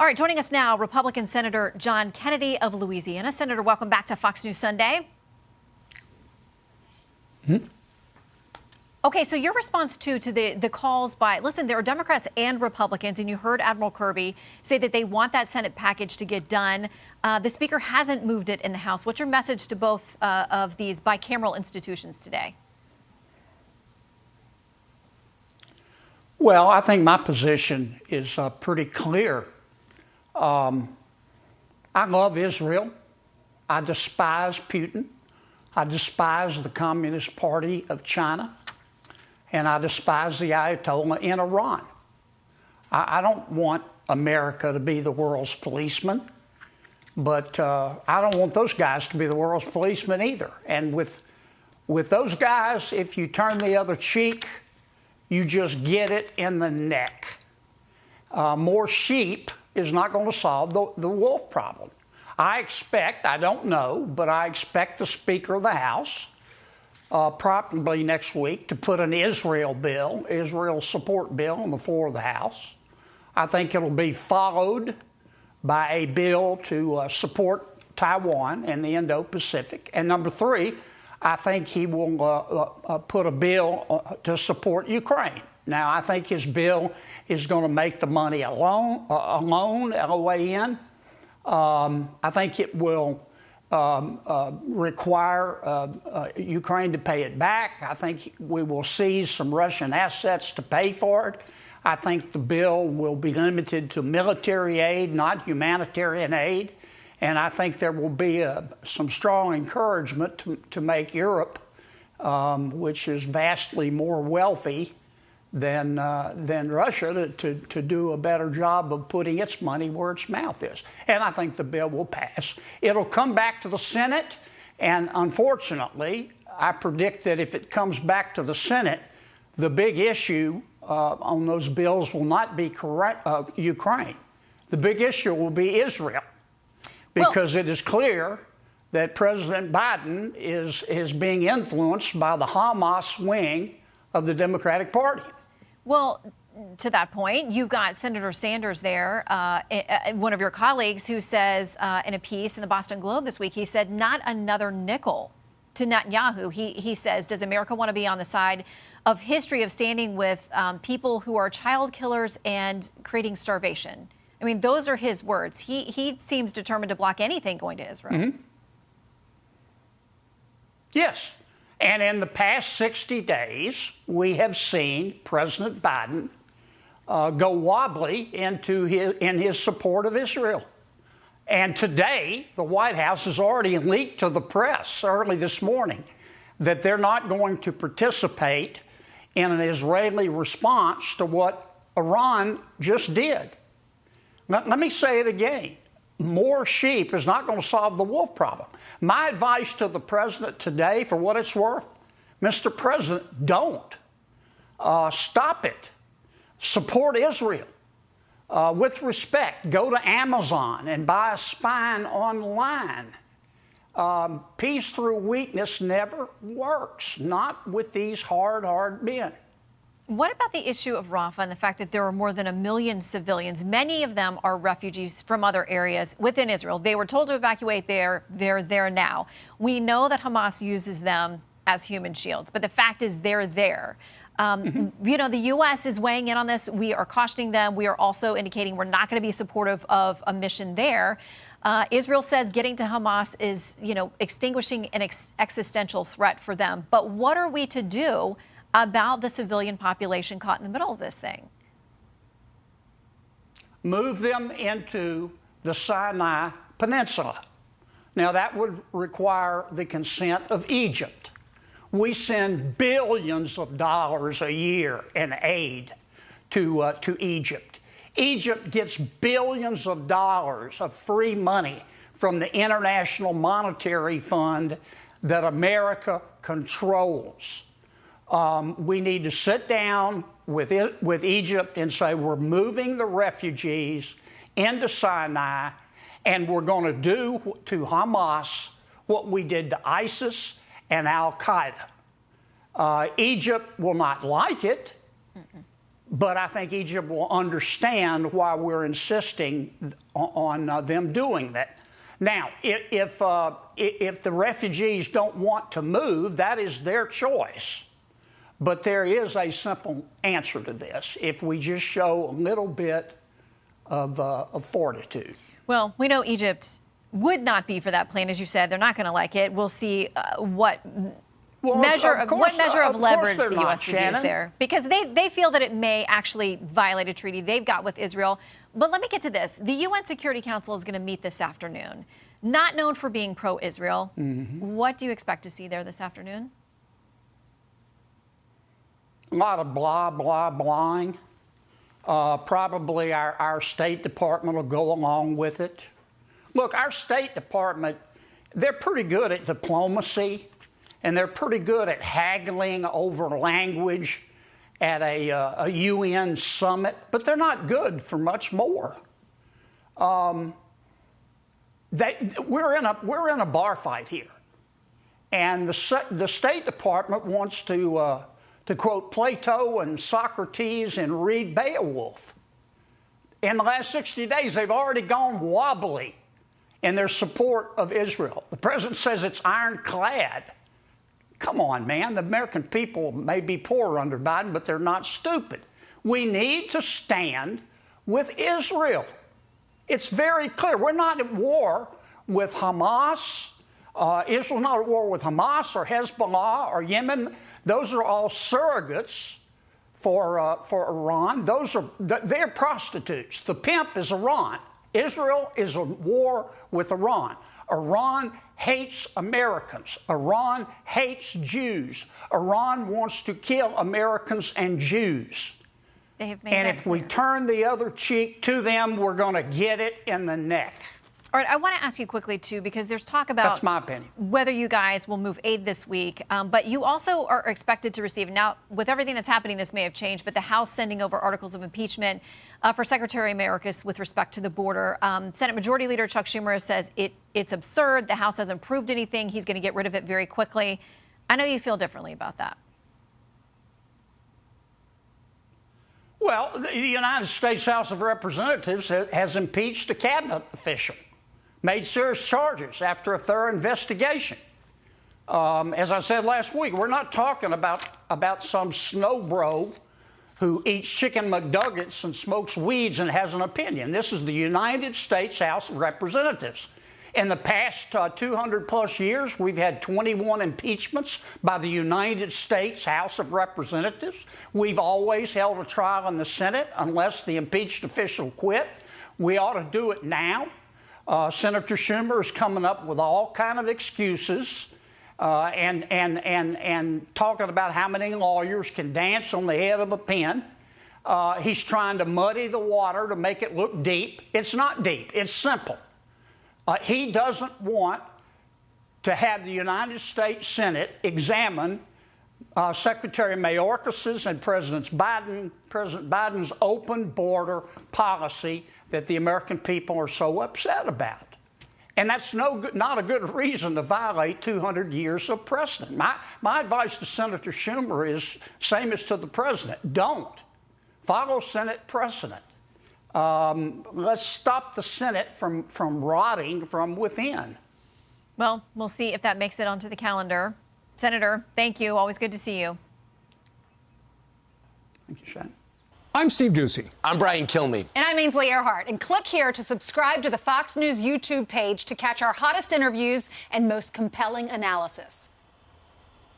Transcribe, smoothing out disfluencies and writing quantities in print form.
All right, joining us now, Republican Senator John Kennedy of Louisiana. Senator, welcome back to Fox News Sunday. Okay, so your response to the calls by, listen, there are Democrats and Republicans, and you heard Admiral Kirby say that they want that Senate package to get done. The Speaker hasn't moved it in the House. What's your message to both of these bicameral institutions today? Well, I think my position is pretty clear. I love Israel. I despise Putin. I despise the Communist Party of China. And I despise the Ayatollah in Iran. I don't want America to be the world's policeman, but I don't want those guys to be the world's policeman either. And with those guys, if you turn the other cheek, you just get it in the neck. More sheep is not going to solve the wolf problem. I don't know, but I expect the Speaker of the House probably next week to put an Israel support bill on the floor of the House. I think it'll be followed by a bill to support Taiwan and the Indo-Pacific. And number three, I think he will put a bill to support Ukraine. Now, I think his bill is going to make the money alone, LOAN. I think it will require Ukraine to pay it back. I think we will seize some Russian assets to pay for it. I think the bill will be limited to military aid, not humanitarian aid. And I think there will be some strong encouragement to make Europe, which is vastly more wealthy than Russia, to do a better job of putting its money where its mouth is. And I think the bill will pass. It'll come back to the Senate, and unfortunately, I predict that if it comes back to the Senate, the big issue on those bills will not be Ukraine. The big issue will be Israel, because it is clear that President Biden is being influenced by the Hamas wing of the Democratic Party. Well, to that point, you've got Senator Sanders there, one of your colleagues, who says in a piece in the Boston Globe this week, he said, not another nickel to Netanyahu. He says, does America want to be on the side of history of standing with people who are child killers and creating starvation? I mean, those are his words. He seems determined to block anything going to Israel. Mm-hmm. Yes. And in the past 60 days, we have seen President Biden go wobbly in his support of Israel. And today, the White House has already leaked to the press early this morning that they're not going to participate in an Israeli response to what Iran just did. Let me say it again. More sheep is not going to solve the wolf problem. My advice to the president today, for what it's worth, Mr. President, don't. Stop it. Support Israel. With respect, go to Amazon and buy a spine online. Peace through weakness never works, not with these hard men. What about the issue of Rafah and the fact that there are more than 1 million civilians? Many of them are refugees from other areas within Israel. They were told to evacuate there. They're there now. We know that Hamas uses them as human shields, but the fact is they're there. You know, the U.S. is weighing in on this. We are cautioning them. We are also indicating we're not going to be supportive of a mission there. Israel says getting to Hamas is, extinguishing an existential threat for them. But what are we to do about the civilian population caught in the middle of this thing? Move them into the Sinai Peninsula. Now, that would require the consent of Egypt. We send billions of dollars a year in aid to Egypt. Egypt gets billions of dollars of free money from the International Monetary Fund that America controls. We need to sit down with Egypt and say we're moving the refugees into Sinai, and we're going to do to Hamas what we did to ISIS and al-Qaeda. Egypt will not like it. But I think Egypt will understand why we're insisting on them doing that. Now, if the refugees don't want to move, that is their choice. But there is a simple answer to this if we just show a little bit of fortitude. Well, we know Egypt would not be for that plan, as you said. They're not going to like it. We'll see what measure of leverage the U.S. would use there, because they feel that it may actually violate a treaty they've got with Israel. But let me get to this. The UN Security Council is going to meet this afternoon. Not known for being pro-Israel. Mm-hmm. What do you expect to see there this afternoon? A lot of blah, blah, blahing. Probably our State Department will go along with it. Look, our State Department, they're pretty good at diplomacy, and they're pretty good at haggling over language at a UN summit, but they're not good for much more. We're in a bar fight here, and the State Department wants to quote Plato and Socrates and read Beowulf. In the last 60 days, they've already gone wobbly in their support of Israel. The president says it's ironclad. Come on, man. The American people may be poor under Biden, but they're not stupid. We need to stand with Israel. It's very clear. We're not at war with Hamas. Israel's not at war with Hamas or Hezbollah or Yemen. Those are all surrogates for Iran. They're prostitutes. The pimp is Iran. Israel is at war with Iran. Iran hates Americans. Iran hates Jews. Iran wants to kill Americans and Jews. They have made and that if clear. we turn the other cheek to them, we're going to get it in the neck. All right, I want to ask you quickly, too, because there's talk about That's my opinion. Whether you guys will move aid this week. But you also are expected to receive, now, with everything that's happening, this may have changed, but the House sending over articles of impeachment for Secretary Mayorkas with respect to the border. Senate Majority Leader Chuck Schumer says it's absurd. The House hasn't proved anything. He's going to get rid of it very quickly. I know you feel differently about that. Well, the United States House of Representatives has impeached a cabinet official, made serious charges after a thorough investigation. As I said last week, we're not talking about some snowbro who eats chicken McNuggets and smokes weeds and has an opinion. This is the United States House of Representatives. In the past 200 plus years, we've had 21 impeachments by the United States House of Representatives. We've always held a trial in the Senate unless the impeached official quit. We ought to do it now. Senator Schumer is coming up with all kind of excuses and talking about how many lawyers can dance on the head of a pin. He's trying to muddy the water to make it look deep. It's not deep. It's simple. He doesn't want to have the United States Senate examine Secretary Mayorkas's and President Biden's open border policy that the American people are so upset about. And that's not a good reason to violate 200 years of precedent. My advice to Senator Schumer is same as to the president. Don't. Follow Senate precedent. Let's stop the Senate from rotting from within. Well, we'll see if that makes it onto the calendar. Senator, thank you. Always good to see you. Thank you, Shannon. I'm Steve Ducey. I'm Brian Kilmeade. And I'm Ainsley Earhart. And click here to subscribe to the Fox News YouTube page to catch our hottest interviews and most compelling analysis.